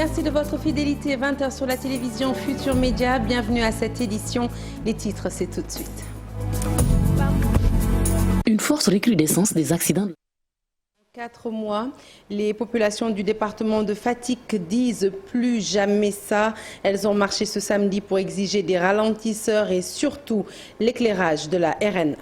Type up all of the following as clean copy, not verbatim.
Merci de votre fidélité. 20h sur la télévision Futur Média. Bienvenue à cette édition. Les titres, c'est tout de suite. Une forte recrudescence des accidents. 4 mois, les populations du département de Fatick disent plus jamais ça. Elles ont marché ce samedi pour exiger des ralentisseurs et surtout l'éclairage de la RN1.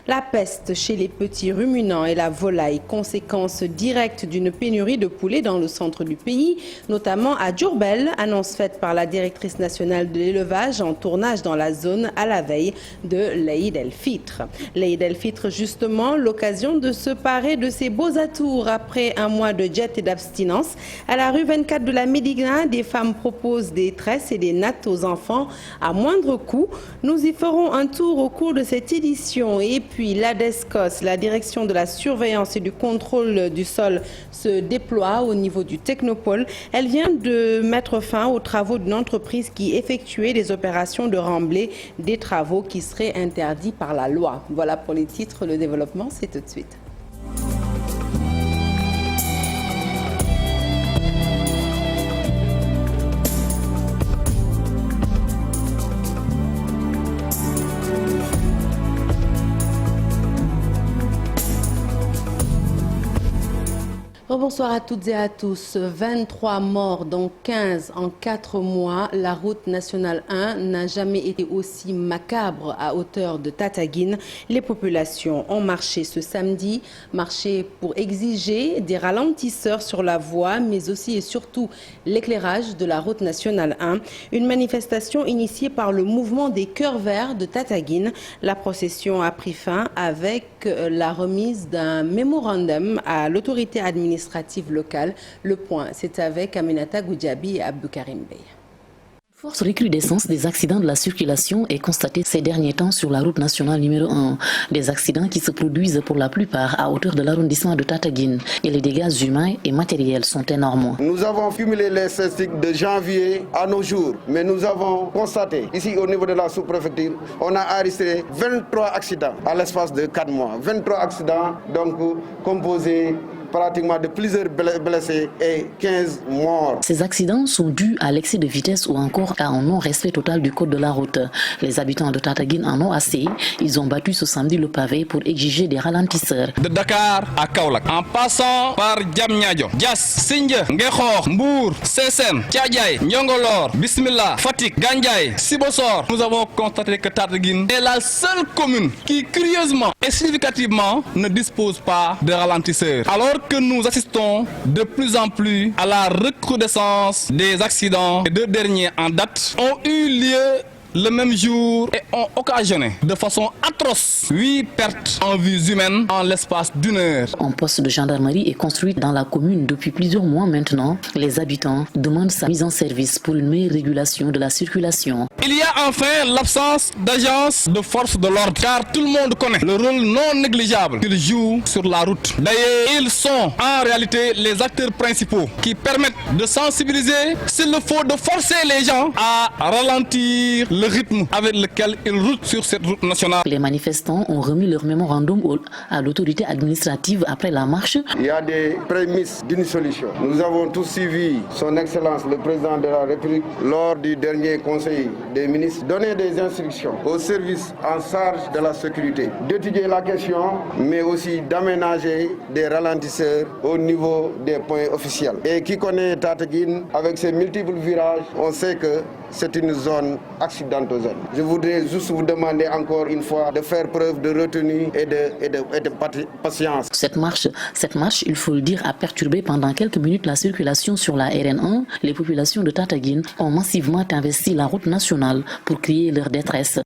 La peste chez les petits ruminants et la volaille, conséquence directe d'une pénurie de poulets dans le centre du pays, notamment à Diourbel, annonce faite par la directrice nationale de l'élevage en tournage dans la zone à la veille de l'Aïd el-Fitr. L'Aïd el-Fitr, justement, l'occasion de se parer de ses beaux atours après un mois de jet et d'abstinence. À la rue 24 de la Médina, des femmes proposent des tresses et des nattes aux enfants à moindre coût. Nous y ferons un tour au cours de cette édition. Et puis l'ADESCOS, la direction de la surveillance et du contrôle du sol, se déploie au niveau du Technopole. Elle vient de mettre fin aux travaux d'une entreprise qui effectuait des opérations de remblai, des travaux qui seraient interdits par la loi. Voilà pour les titres, le développement, c'est tout de suite. Bonsoir à toutes et à tous. 23 morts, dont 15 en 4 mois. La route nationale 1 n'a jamais été aussi macabre à hauteur de Tataguine. Les populations ont marché ce samedi, marché pour exiger des ralentisseurs sur la voie, mais aussi et surtout l'éclairage de la route nationale 1. Une manifestation initiée par le mouvement des Cœurs Verts de Tataguine. La procession a pris fin avec la remise d'un mémorandum à l'autorité administrative locale. Le point, c'est avec Aminata Goudiaby et Abdou Karim Bey. Forte recrudescence des accidents de la circulation est constatée ces derniers temps sur la route nationale numéro 1. Des accidents qui se produisent pour la plupart à hauteur de l'arrondissement de Tataguine et les dégâts humains et matériels sont énormes. Nous avons cumulé les statistiques de janvier à nos jours, mais nous avons constaté ici au niveau de la sous-préfecture, on a enregistré 23 accidents à l'espace de 4 mois. 23 accidents donc composés pratiquement de plusieurs blessés et 15 morts. Ces accidents sont dus à l'excès de vitesse ou encore à un non-respect total du code de la route. Les habitants de Tataguine en ont assez. Ils ont battu ce samedi le pavé pour exiger des ralentisseurs. De Dakar à Kaolack, en passant par Diamniadio, Diass, Sindia, Ngexor, Mbour, Sessène, Thiadiaye, Niongolor, Bismillah, Fatick, Gandiaye, Sibassor, nous avons constaté que Tataguine est la seule commune qui, curieusement et significativement, ne dispose pas de ralentisseurs. Alors que nous assistons de plus en plus à la recrudescence des accidents, les 2 derniers en date ont eu lieu le même jour et ont occasionné de façon atroce 8 pertes en vies humaines en l'espace d'1 heure. Un poste de gendarmerie est construit dans la commune depuis plusieurs mois maintenant. Les habitants demandent sa mise en service pour une meilleure régulation de la circulation. Il y a enfin l'absence d'agences de force de l'ordre, car tout le monde connaît le rôle non négligeable qu'ils jouent sur la route. D'ailleurs, ils sont en réalité les acteurs principaux qui permettent de sensibiliser, s'il le faut, de forcer les gens à ralentir le rythme avec lequel ils roulent sur cette route nationale. Les manifestants ont remis leur mémorandum à l'autorité administrative après la marche. Il y a des prémices d'une solution. Nous avons tous suivi son Excellence le Président de la République lors du dernier Conseil des ministres donner des instructions aux services en charge de la sécurité d'étudier la question, mais aussi d'aménager des ralentisseurs au niveau des points officiels. Et qui connaît Tataguine avec ses multiples virages, on sait que c'est une zone accidentogène. Je voudrais juste vous demander encore une fois de faire preuve de retenue et de patience. Cette marche, il faut le dire, a perturbé pendant quelques minutes la circulation sur la RN1. Les populations de Tataguine ont massivement investi la route nationale pour crier leur détresse.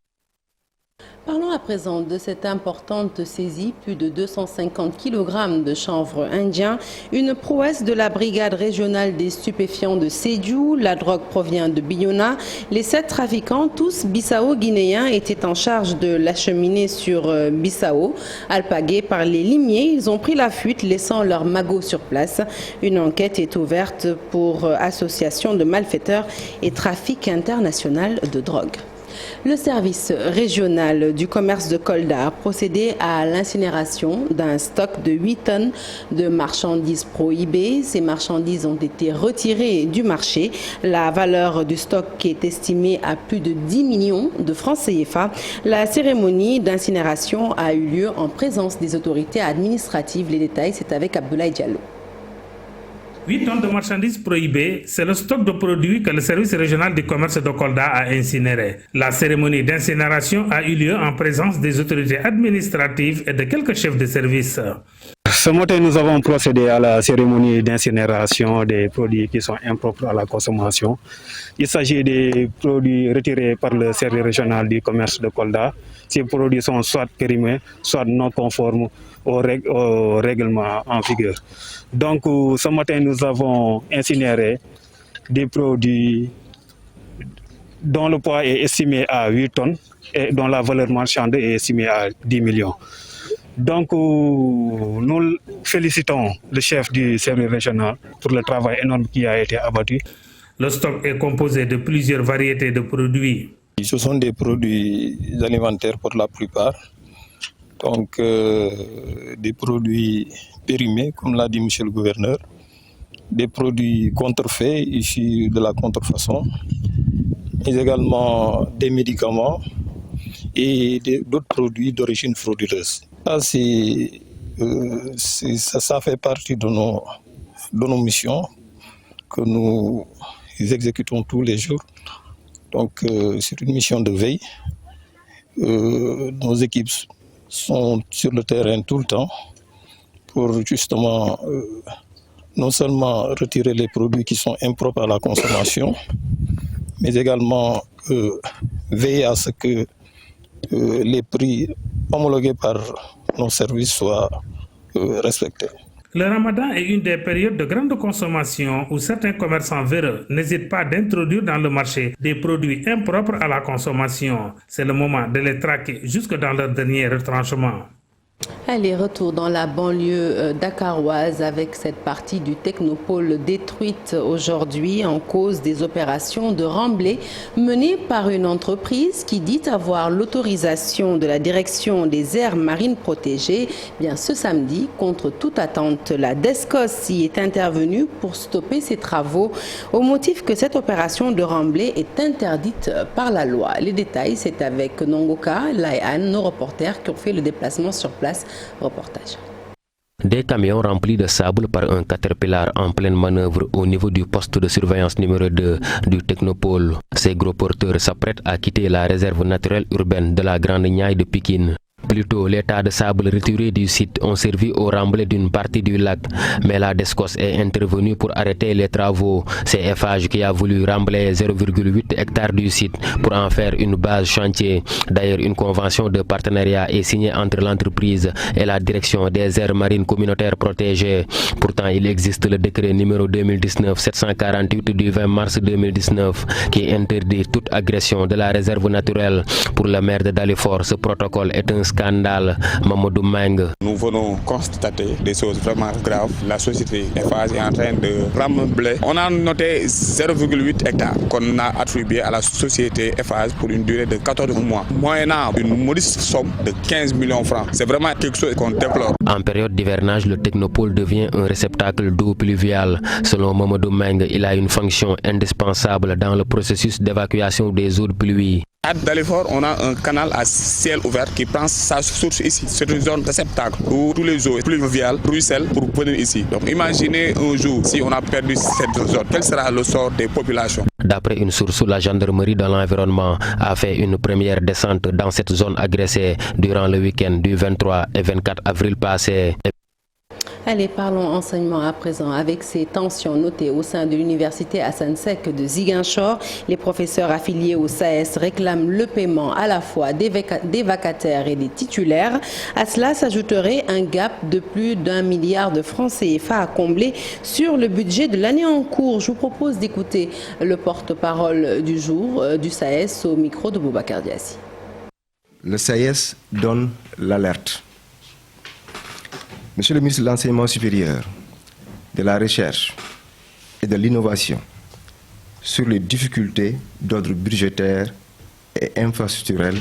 Parlons à présent de cette importante saisie, plus de 250 kg de chanvre indien, une prouesse de la brigade régionale des stupéfiants de Sédhiou. La drogue provient de Bignona. Les 7 trafiquants, tous bissau-guinéens, étaient en charge de l'acheminer sur Bissau. Alpagués par les limiers, ils ont pris la fuite, laissant leurs magots sur place. Une enquête est ouverte pour association de malfaiteurs et trafic international de drogue. Le service régional du commerce de Kolda a procédé à l'incinération d'un stock de 8 tonnes de marchandises prohibées. Ces marchandises ont été retirées du marché. La valeur du stock est estimée à plus de 10 millions de francs CFA. La cérémonie d'incinération a eu lieu en présence des autorités administratives. Les détails, c'est avec Abdoulaye Diallo. 8 tonnes de marchandises prohibées, c'est le stock de produits que le service régional du commerce de Kolda a incinéré. La cérémonie d'incinération a eu lieu en présence des autorités administratives et de quelques chefs de service. Ce matin, nous avons procédé à la cérémonie d'incinération des produits qui sont impropres à la consommation. Il s'agit des produits retirés par le service régional du commerce de Kolda. Ces produits sont soit périmés, soit non conformes au règlement en vigueur. Donc, ce matin, nous avons incinéré des produits dont le poids est estimé à 8 tonnes et dont la valeur marchande est estimée à 10 millions. Donc, nous félicitons le chef du service régional pour le travail énorme qui a été abattu. Le stock est composé de plusieurs variétés de produits. Ce sont des produits alimentaires pour la plupart. Donc, des produits périmés, comme l'a dit M. le gouverneur, des produits contrefaits issus de la contrefaçon, mais également des médicaments et d'autres produits d'origine frauduleuse. Ça fait partie de nos missions que nous exécutons tous les jours. Donc, c'est une mission de veille. Nos équipes sont sur le terrain tout le temps pour justement non seulement retirer les produits qui sont impropres à la consommation, mais également veiller à ce que les prix homologués par nos services soient respectés. Le ramadan est une des périodes de grande consommation où certains commerçants véreux n'hésitent pas d'introduire dans le marché des produits impropres à la consommation. C'est le moment de les traquer jusque dans leur dernier retranchement. Allez, retour dans la banlieue dakaroise avec cette partie du technopôle détruite aujourd'hui en cause des opérations de remblai menées par une entreprise qui dit avoir l'autorisation de la direction des aires marines protégées. Bien, ce samedi, contre toute attente, la DESCOS y est intervenue pour stopper ces travaux au motif que cette opération de remblai est interdite par la loi. Les détails, c'est avec Nongoka, Laïan, nos reporters qui ont fait le déplacement sur place. Reportage. Des camions remplis de sable par un caterpillar en pleine manœuvre au niveau du poste de surveillance numéro 2 du technopôle. Ces gros porteurs s'apprêtent à quitter la réserve naturelle urbaine de la Grande Niaï de Pikine. Plus tôt, les tas de sable retirés du site ont servi au remblai d'une partie du lac, mais la DESCOS est intervenue pour arrêter les travaux. C'est Eiffage qui a voulu remblayer 0,8 hectares du site pour en faire une base chantier. D'ailleurs, une convention de partenariat est signée entre l'entreprise et la direction des aires marines communautaires protégées. Pourtant, il existe le décret numéro 2019-748 du 20 mars 2019 qui interdit toute agression de la réserve naturelle. Pour le maire de Dalifort, ce protocole est un scandale. Mamadou Meng. Nous venons constater des choses vraiment graves. La société Eiffage est en train de remblayer. On a noté 0,8 hectares qu'on a attribué à la société Eiffage pour une durée de 14 mois, moyennant une modeste somme de 15 millions de francs. C'est vraiment quelque chose qu'on déplore. En période d'hivernage, le technopôle devient un réceptacle d'eau pluviale. Selon Mamadou Meng, il a une fonction indispensable dans le processus d'évacuation des eaux de pluie. À Dalifort, on a un canal à ciel ouvert qui prend sa source ici. C'est une zone réceptacle où tous les eaux pluviales ruissellent pour venir ici. Donc imaginez un jour si on a perdu cette zone, quel sera le sort des populations? D'après une source, la gendarmerie de l'environnement a fait une première descente dans cette zone agressée durant le week-end du 23 et 24 avril passé. Allez, parlons enseignement à présent. Avec ces tensions notées au sein de l'université Assane Seck de Ziguinchor, les professeurs affiliés au SAES réclament le paiement à la fois des vacataires et des titulaires. À cela s'ajouterait un gap de plus d'1 milliard de francs CFA à combler sur le budget de l'année en cours. Je vous propose d'écouter le porte-parole du jour du SAES au micro de Boubacar Diassi. Le SAES donne l'alerte. Monsieur le ministre de l'Enseignement supérieur, de la Recherche et de l'Innovation, sur les difficultés d'ordre budgétaire et infrastructurelle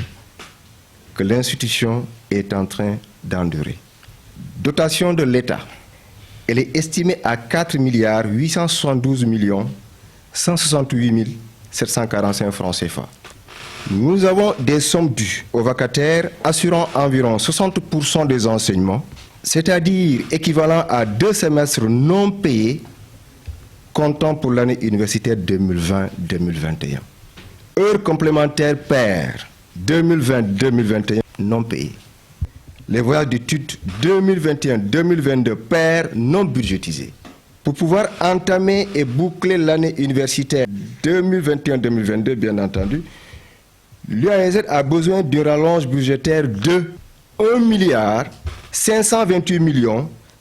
que l'institution est en train d'endurer. Dotation de l'État, elle est estimée à 4 872 168 745 francs CFA. Nous avons des sommes dues aux vacataires assurant environ 60% des enseignements, c'est-à-dire équivalent à 2 semestres non payés comptant pour l'année universitaire 2020-2021. Heures complémentaires paires 2020-2021 non payées. Les voyages d'études 2021-2022 paires non budgétisés. Pour pouvoir entamer et boucler l'année universitaire 2021-2022, bien entendu, l'UAEZ a besoin d'une rallonge budgétaire de 1 528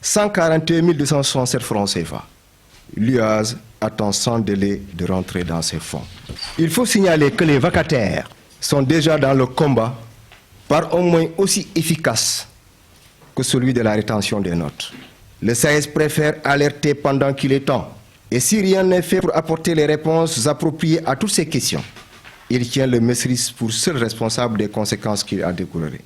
141 267 francs CFA. L'UAEZ attend sans délai de rentrer dans ses fonds. Il faut signaler que les vacataires sont déjà dans le combat par un moyen aussi efficace que celui de la rétention des notes. Le SAES préfère alerter pendant qu'il est temps. Et si rien n'est fait pour apporter les réponses appropriées à toutes ces questions, il tient le MESRIS pour seul responsable des conséquences qu'il a découlées.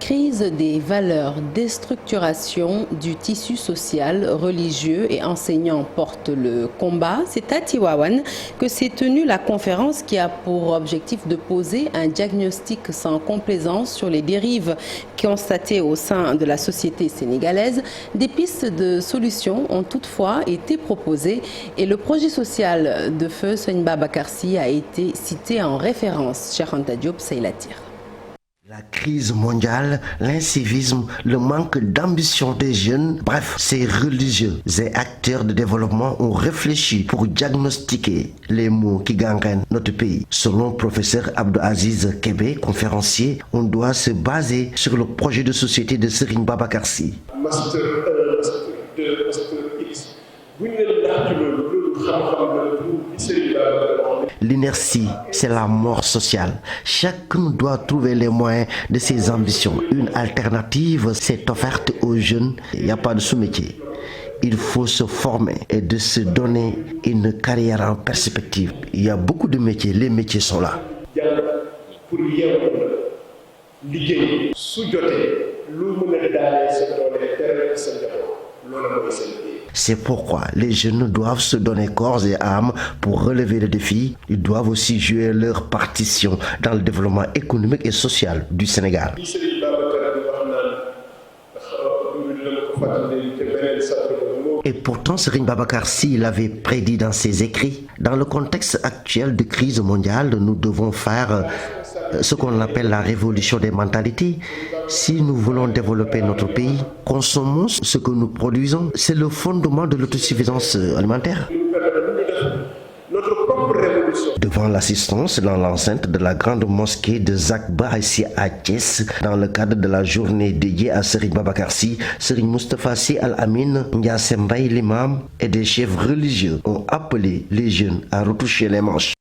Crise des valeurs, déstructuration du tissu social, religieux et enseignants portent le combat. C'est à Tivaouane que s'est tenue la conférence qui a pour objectif de poser un diagnostic sans complaisance sur les dérives constatées au sein de la société sénégalaise. Des pistes de solutions ont toutefois été proposées et le projet social de feu Serigne Babacar Sy a été cité en référence. Cheikh Anta Diop, Seylatir. La crise mondiale, l'incivisme, le manque d'ambition des jeunes, bref, ces religieux et acteurs de développement ont réfléchi pour diagnostiquer les maux qui gangrènent notre pays. Selon le professeur Abdou Aziz Kébé, conférencier, on doit se baser sur le projet de société de Serigne Babacar Sy. Master 1, Master 2, Master X. L'inertie, c'est la mort sociale. Chacun doit trouver les moyens de ses ambitions. Une alternative s'est offerte aux jeunes. Il n'y a pas de sous-métier. Il faut se former et de se donner une carrière en perspective. Il y a beaucoup de métiers. Les métiers sont là. C'est pourquoi les jeunes doivent se donner corps et âme pour relever le défi. Ils doivent aussi jouer leur partition dans le développement économique et social du Sénégal. Et pourtant, Serigne Babacar Sy l'avait prédit dans ses écrits. Dans le contexte actuel de crise mondiale, nous devons faire ce qu'on appelle la révolution des mentalités. Si nous voulons développer notre pays, consommons ce que nous produisons. C'est le fondement de l'autosuffisance alimentaire. Devant l'assistance dans l'enceinte de la grande mosquée de Zakba ici à Thiès, dans le cadre de la journée dédiée à Serigne Babacar Sy, Serigne Moustapha Sy Al Amin, Ndiassé Mbaye l'imam et des chefs religieux ont appelé les jeunes à retoucher les manches.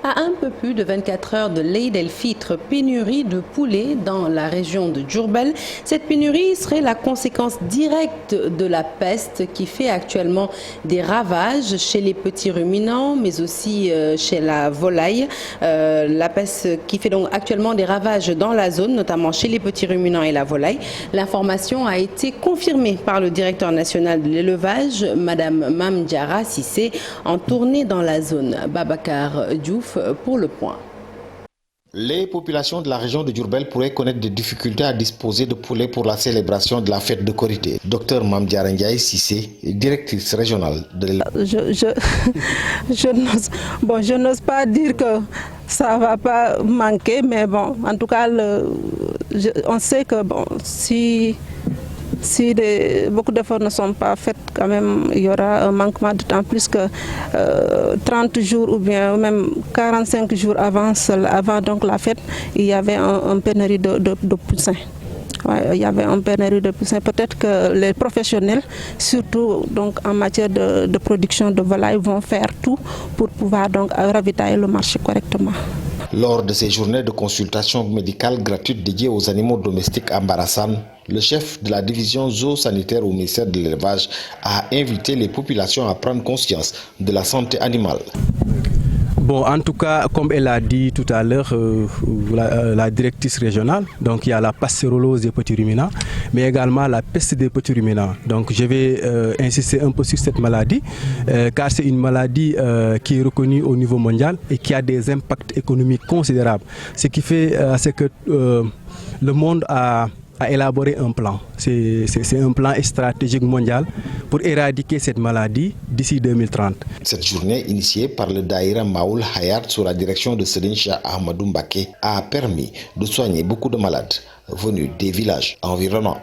À un peu plus de 24 heures de l'Eid el-Fitr, pénurie de poulet dans la région de Diourbel. Cette pénurie serait la conséquence directe de la peste qui fait actuellement des ravages chez les petits ruminants, mais aussi chez la volaille. La peste qui fait donc actuellement des ravages dans la zone, notamment chez les petits ruminants et la volaille. L'information a été confirmée par le directeur national de l'élevage, Madame Mame Diarra Cissé, en tournée dans la zone. Babacar Diouf pour le point. Les populations de la région de Diourbel pourraient connaître des difficultés à disposer de poulets pour la célébration de la fête de Korité. Docteur Mame Diarra Cissé, directrice régionale de l'élevage. Je n'ose pas dire que ça ne va pas manquer, mais bon, en tout cas, on sait que bon, si beaucoup d'efforts ne sont pas faits, quand même, il y aura un manquement de temps, plus que 30 jours ou bien même 45 jours avant donc la fête, il y avait un pénurie de poussins. Ouais, il y avait un pénurie de poussins. Peut-être que les professionnels, surtout donc en matière de production de volailles, vont faire tout pour pouvoir donc ravitailler le marché correctement. Lors de ces journées de consultation médicale gratuite dédiées aux animaux domestiques à Mbarassane, le chef de la division zoosanitaire au ministère de l'élevage a invité les populations à prendre conscience de la santé animale. Bon, en tout cas, comme elle a dit tout à l'heure, la directrice régionale, donc il y a la pastérolose des petits ruminants, mais également la peste des petits ruminants. Donc je vais insister un peu sur cette maladie, car c'est une maladie qui est reconnue au niveau mondial et qui a des impacts économiques considérables. Ce qui fait c'est que le monde a élaboré un plan. C'est un plan stratégique mondial pour éradiquer cette maladie d'ici 2030. Cette journée, initiée par le Daïra Maoul Hayat sous la direction de Serigne Cheikh Ahmadou Mbacké, a permis de soigner beaucoup de malades venus des villages environnants.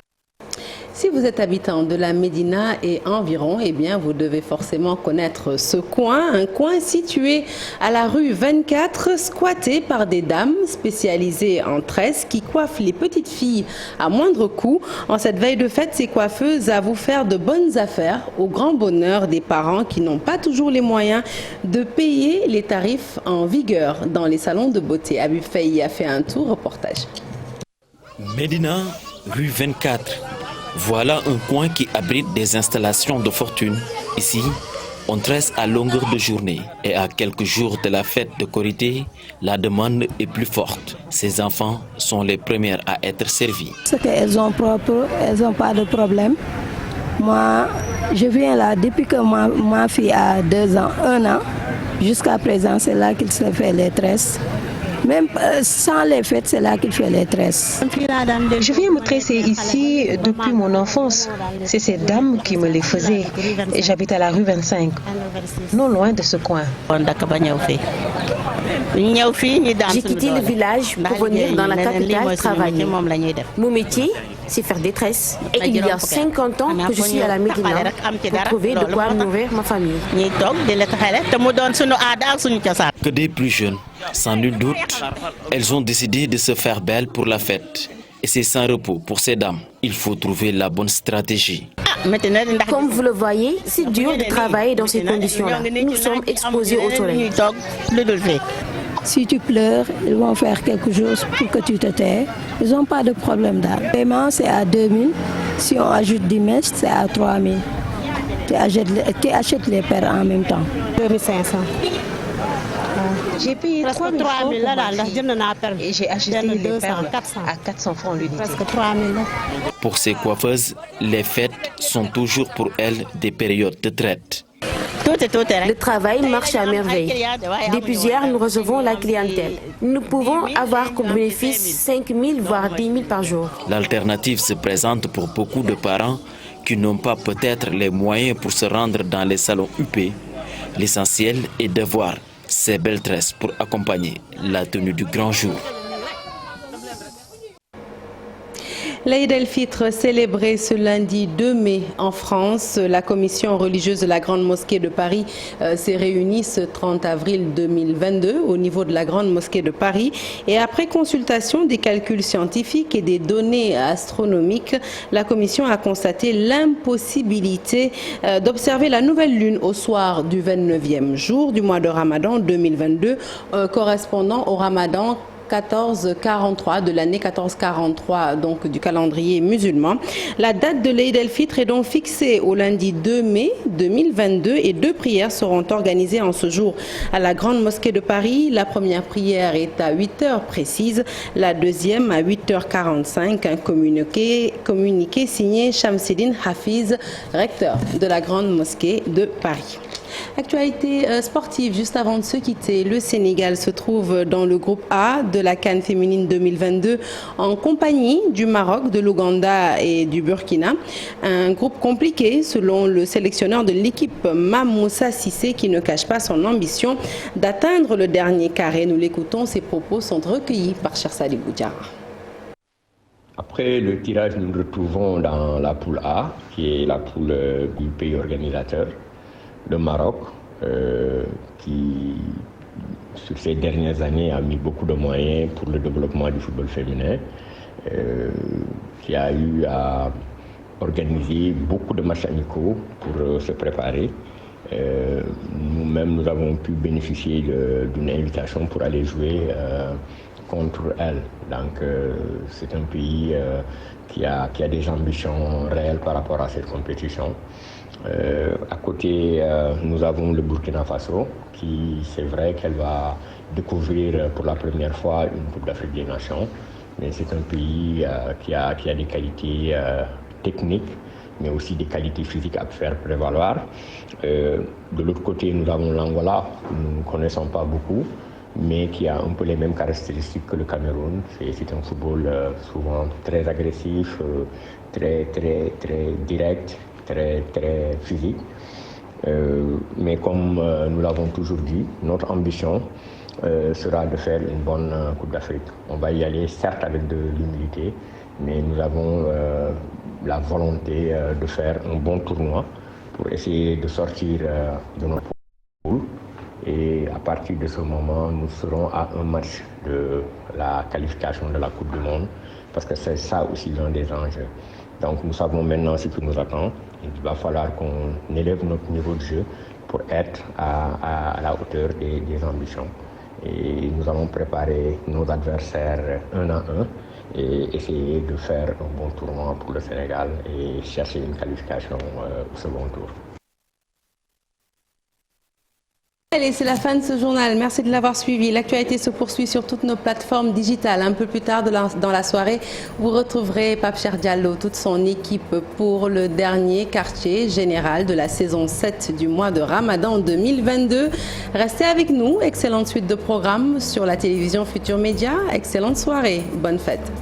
Si vous êtes habitant de la Médina et environ, eh bien, vous devez forcément connaître ce coin. Un coin situé à la rue 24, squatté par des dames spécialisées en tresses qui coiffent les petites filles à moindre coût. En cette veille de fête, ces coiffeuses avouent faire de bonnes affaires au grand bonheur des parents qui n'ont pas toujours les moyens de payer les tarifs en vigueur dans les salons de beauté. Abib Faye a fait un tour, reportage. Médina, rue 24. Voilà un coin qui abrite des installations de fortune. Ici, on tresse à longueur de journée. Et à quelques jours de la fête de Korité, la demande est plus forte. Ces enfants sont les premières à être servis. Ce qu'elles ont propre, elles n'ont pas de problème. Moi, je viens là depuis que ma fille a 2 ans, 1 an. Jusqu'à présent, c'est là qu'il se fait les tresses. Même sans les fêtes, c'est là qu'il fait les tresses. Je viens me tresser ici depuis mon enfance. C'est ces dames qui me les faisaient. Et j'habite à la rue 25, non loin de ce coin. J'ai quitté le village pour venir dans la capitale travailler. Mon métier, c'est faire des tresses. Et il y a 50 ans que je suis à la Médina pour trouver de quoi nourrir ma famille. Que des plus jeunes, sans nul doute, elles ont décidé de se faire belles pour la fête. Et c'est sans repos pour ces dames. Il faut trouver la bonne stratégie. Comme vous le voyez, c'est dur de travailler dans ces conditions-là. Nous sommes exposés au soleil. Si tu pleures, ils vont faire quelque chose pour que tu te tais. Ils n'ont pas de problème d'argent. Le paiement, c'est à 2000. Si on ajoute 10 mèches, c'est à 3000. Tu achètes les paires en même temps. 2500. J'ai payé 3 000 francs et j'ai acheté les perles à 400 francs l'unité. Presque 3 000. Pour ces coiffeuses, les fêtes sont toujours pour elles des périodes de traite. Le travail marche à merveille. Depuis hier, nous recevons la clientèle. Nous pouvons avoir comme bénéfice 5 000 voire 10 000 par jour. L'alternative se présente pour beaucoup de parents qui n'ont pas peut-être les moyens pour se rendre dans les salons UP. L'essentiel est de voir ces belles tresses pour accompagner la tenue du grand jour. L'Aïd el-Fitr célébré ce lundi 2 mai en France. La commission religieuse de la Grande Mosquée de Paris s'est réunie ce 30 avril 2022 au niveau de la Grande Mosquée de Paris. Et après consultation des calculs scientifiques et des données astronomiques, la commission a constaté l'impossibilité d'observer la nouvelle lune au soir du 29e jour du mois de Ramadan 2022, correspondant au Ramadan 1443 de l'année 1443 donc du calendrier musulman. La date de l'Aïd el-Fitr est donc fixée au lundi 2 mai 2022 et 2 prières seront organisées en ce jour à la Grande Mosquée de Paris. La première prière est à 8h précises, la deuxième à 8h45. Un communiqué signé Shamsidine Hafiz, recteur de la Grande Mosquée de Paris. Actualité sportive, juste avant de se quitter, le Sénégal se trouve dans le groupe A de la CAN féminine 2022 en compagnie du Maroc, de l'Ouganda et du Burkina. Un groupe compliqué selon le sélectionneur de l'équipe Mamoussa Cissé qui ne cache pas son ambition d'atteindre le dernier carré. Nous l'écoutons, ses propos sont recueillis par Chersali Boudjara. Après le tirage, nous nous retrouvons dans la poule A, qui est la poule du pays organisateur. Le Maroc, qui, sur ces dernières années, a mis beaucoup de moyens pour le développement du football féminin, qui a eu à organiser beaucoup de matchs amicaux pour se préparer. Nous-mêmes, nous avons pu bénéficier d'une invitation pour aller jouer contre elle. Donc c'est un pays qui a des ambitions réelles par rapport à cette compétition. À côté, nous avons le Burkina Faso, qui c'est vrai qu'elle va découvrir pour la première fois une Coupe d'Afrique des Nations, mais c'est un pays qui a des qualités techniques, mais aussi des qualités physiques à faire prévaloir. De l'autre côté, nous avons l'Angola, que nous ne connaissons pas beaucoup, mais qui a un peu les mêmes caractéristiques que le Cameroun. C'est un football souvent très agressif, très direct, très physique. Mais comme nous l'avons toujours dit, notre ambition sera de faire une bonne Coupe d'Afrique. On va y aller certes avec de l'humilité, mais nous avons la volonté de faire un bon tournoi pour essayer de sortir de notre poule. Et à partir de ce moment, nous serons à un match de la qualification de la Coupe du Monde, parce que c'est ça aussi l'un des enjeux. Donc nous savons maintenant ce qui nous attend. Il va falloir qu'on élève notre niveau de jeu pour être à la hauteur des ambitions. Et nous allons préparer nos adversaires un à un et essayer de faire un bon tournoi pour le Sénégal et chercher une qualification au second tour. Allez, c'est la fin de ce journal. Merci de l'avoir suivi. L'actualité se poursuit sur toutes nos plateformes digitales. Un peu plus tard dans la soirée, vous retrouverez Pape Cheikh Diallo, toute son équipe pour le dernier quartier général de la saison 7 du mois de Ramadan 2022. Restez avec nous. Excellente suite de programmes sur la télévision Futur Média. Excellente soirée. Bonne fête.